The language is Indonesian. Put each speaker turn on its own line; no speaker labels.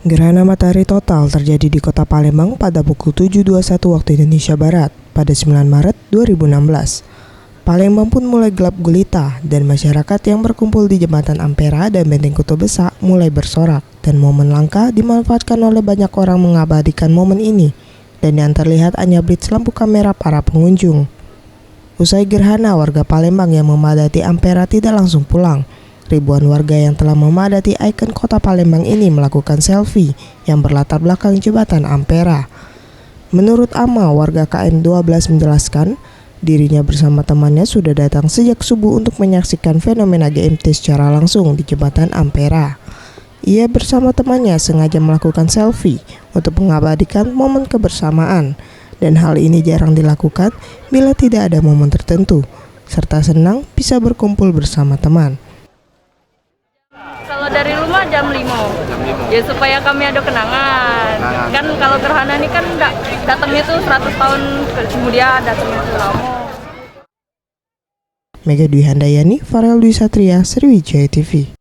Gerhana matahari total terjadi di kota Palembang pada pukul 7.21 waktu Indonesia Barat pada 9 Maret 2016. Palembang pun mulai gelap gulita dan masyarakat yang berkumpul di Jembatan Ampera dan Benteng Kuto Besak mulai bersorak, dan momen langka dimanfaatkan oleh banyak orang mengabadikan momen ini, dan yang terlihat hanya blitz lampu kamera para pengunjung. Usai gerhana, warga Palembang yang memadati Ampera tidak langsung pulang. Ribuan warga yang telah memadati ikon kota Palembang ini melakukan selfie yang berlatar belakang jembatan Ampera. Menurut Ama, warga KM 12 menjelaskan, dirinya bersama temannya sudah datang sejak subuh untuk menyaksikan fenomena GMT secara langsung di jembatan Ampera. Ia bersama temannya sengaja melakukan selfie untuk mengabadikan momen kebersamaan, dan hal ini jarang dilakukan bila tidak ada momen tertentu, serta senang bisa berkumpul bersama teman.
Kalau dari rumah jam 5, ya supaya kami ada kenangan. Kan kalau gerhana ini kan datangnya tuh 100 tahun kemudian, datangnya tuh lama.
Mega Dwi Handayani, Farel Dwi Satria, Sriwijaya TV.